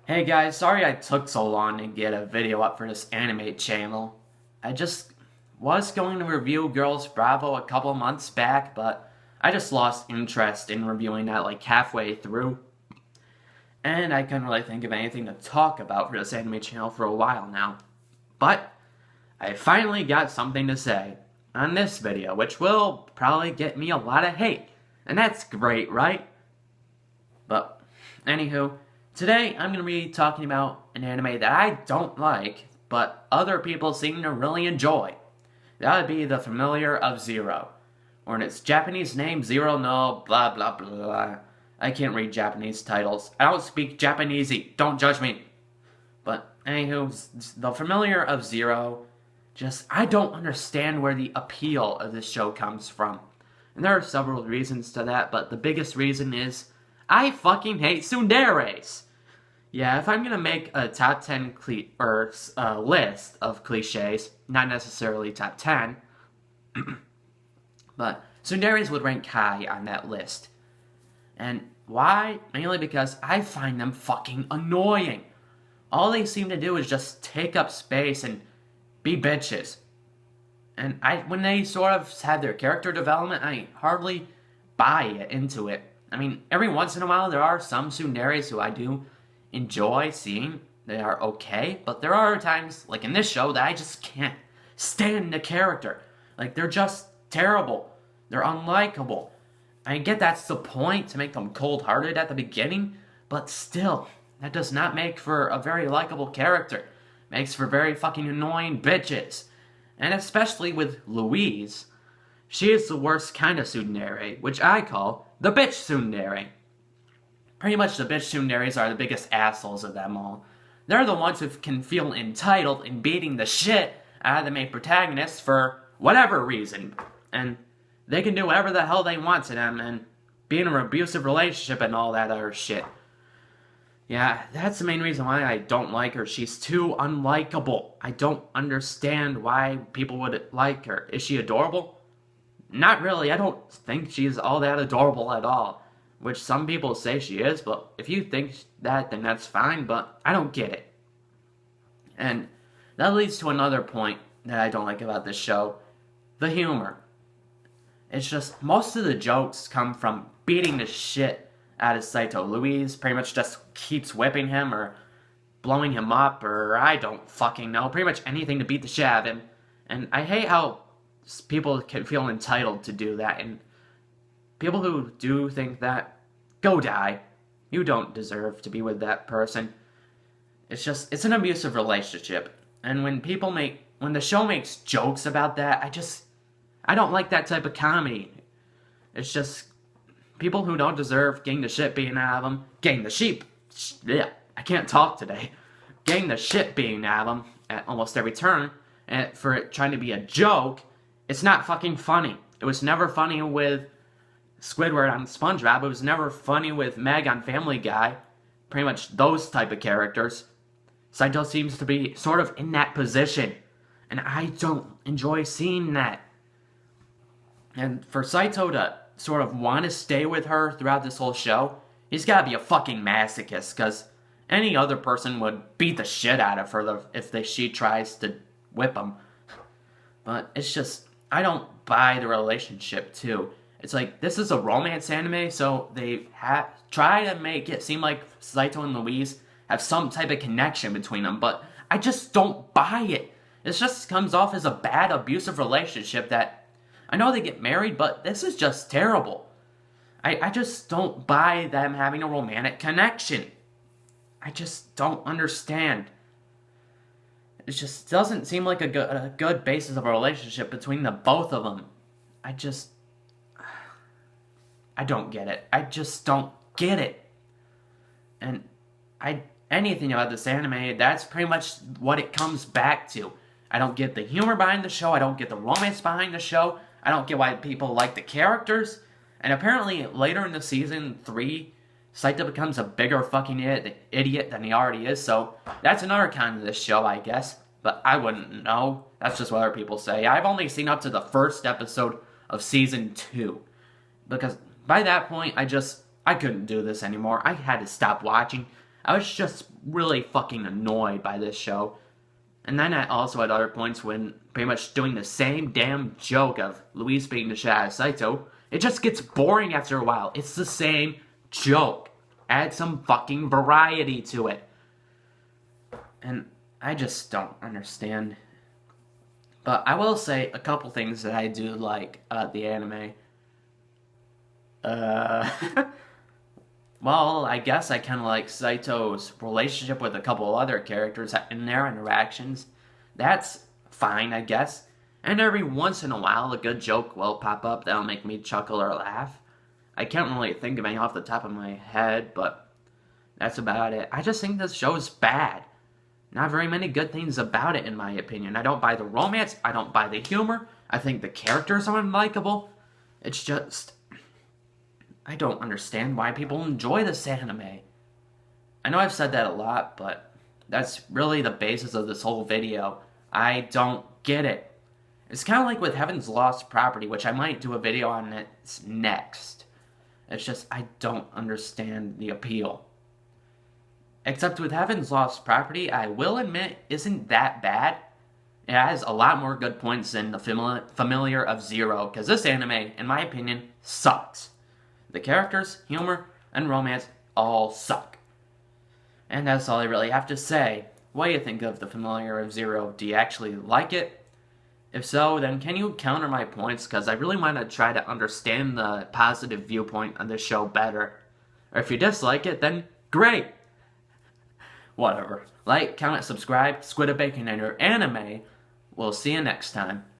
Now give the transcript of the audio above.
Hey guys, sorry I took so long to get a video up for this anime channel. I just was going to review Girls Bravo a couple months back, but I just lost interest in reviewing that like halfway through. And I couldn't really think of anything to talk about for this anime channel for a while now. But I finally got something to say on this video, which will probably get me a lot of hate. And that's great, right? But, anywho, today I'm going to be talking about an anime that I don't like, but other people seem to really enjoy. That would be The Familiar of Zero. Or in its Japanese name, Zero no blah blah blah. I can't read Japanese titles. I don't speak Japanesey. Don't judge me. But, anywho, The Familiar of Zero, I don't understand where the appeal of this show comes from. And there are several reasons to that, but the biggest reason is I fucking hate tsunderes. Yeah, if I'm gonna make a top 10 list of cliches, not necessarily top 10, but tsunderes would rank high on that list. And why? Mainly because I find them fucking annoying. All they seem to do is just take up space and be bitches. And when they sort of have their character development, I hardly buy into it. I mean, every once in a while there are some tsunderes who I do enjoy seeing. They are okay, but there are times, like in this show, that I just can't stand the character. Like, they're just terrible. They're unlikable. I get that's the point, to make them cold-hearted at the beginning, but still, that does not make for a very likable character. Makes for very fucking annoying bitches. And especially with Louise, she is the worst kind of tsundere, which I call the bitch tsundere. Pretty much the bitch tsunderes are the biggest assholes of them all. They're the ones who can feel entitled in beating the shit out of the main protagonist for whatever reason. And they can do whatever the hell they want to them and be in an abusive relationship and all that other shit. Yeah, that's the main reason why I don't like her. She's too unlikable. I don't understand why people would like her. Is she adorable? Not really. I don't think she's all that adorable at all. Which some people say she is, but if you think that, then that's fine, but I don't get it. And that leads to another point that I don't like about this show. The humor. It's just, most of the jokes come from beating the shit out of Saito. Louise pretty much just keeps whipping him or blowing him up, or I don't fucking know. Pretty much anything to beat the shit out of him. And I hate how people can feel entitled to do that. And people who do think that, go die. You don't deserve to be with that person. It's an abusive relationship. And when the show makes jokes about that, I don't like that type of comedy. It's just people who don't deserve getting the shit beaten out of them, getting the sheep. Yeah, I can't talk today. Getting the shit beaten out of them at almost every turn, and for it trying to be a joke, it's not fucking funny. It was never funny with Squidward on SpongeBob. It was never funny with Meg on Family Guy. Pretty much those type of characters. Saito seems to be sort of in that position, and I don't enjoy seeing that. And for Saito to sort of want to stay with her throughout this whole show, he's gotta be a fucking masochist, because any other person would beat the shit out of her if she tries to whip him. But it's just, I don't buy the relationship too. It's like, this is a romance anime, so they try to make it seem like Saito and Louise have some type of connection between them, but I just don't buy it. It just comes off as a bad, abusive relationship that, I know they get married, but this is just terrible. I just don't buy them having a romantic connection. I just don't understand. It just doesn't seem like a good basis of a relationship between the both of them. I don't get it. I just don't get it. And anything about this anime, that's pretty much what it comes back to. I don't get the humor behind the show. I don't get the romance behind the show. I don't get why people like the characters. And apparently, later in the season 3, Saito becomes a bigger fucking idiot than he already is. So, that's another kind of this show, I guess. But I wouldn't know. That's just what other people say. I've only seen up to the first episode of season 2. Because by that point, I couldn't do this anymore. I had to stop watching. I was just really fucking annoyed by this show. And then I also had other points when pretty much doing the same damn joke of Luis being the Shadow Saito. It just gets boring after a while. It's the same joke. Add some fucking variety to it. And I just don't understand. But I will say a couple things that I do like the anime. Well, I guess I kind of like Saito's relationship with a couple other characters and their interactions. That's fine, I guess. And every once in a while, a good joke will pop up that'll make me chuckle or laugh. I can't really think of any off the top of my head, but that's about it. I just think this show is bad. Not very many good things about it, in my opinion. I don't buy the romance. I don't buy the humor. I think the characters are unlikable. It's just... I don't understand why people enjoy this anime. I know I've said that a lot, but that's really the basis of this whole video. I don't get it. It's kind of like with Heaven's Lost Property, which I might do a video on it next. It's just, I don't understand the appeal. Except with Heaven's Lost Property, I will admit, isn't that bad. It has a lot more good points than the Familiar of Zero, because this anime, in my opinion, sucks. The characters, humor, and romance all suck. And that's all I really have to say. What do you think of the Familiar of Zero? Do you actually like it? If so, then can you counter my points? Because I really want to try to understand the positive viewpoint of this show better. Or if you dislike it, then great! Whatever. Like, comment, subscribe, Squid Bacon, and your anime. We'll see you next time.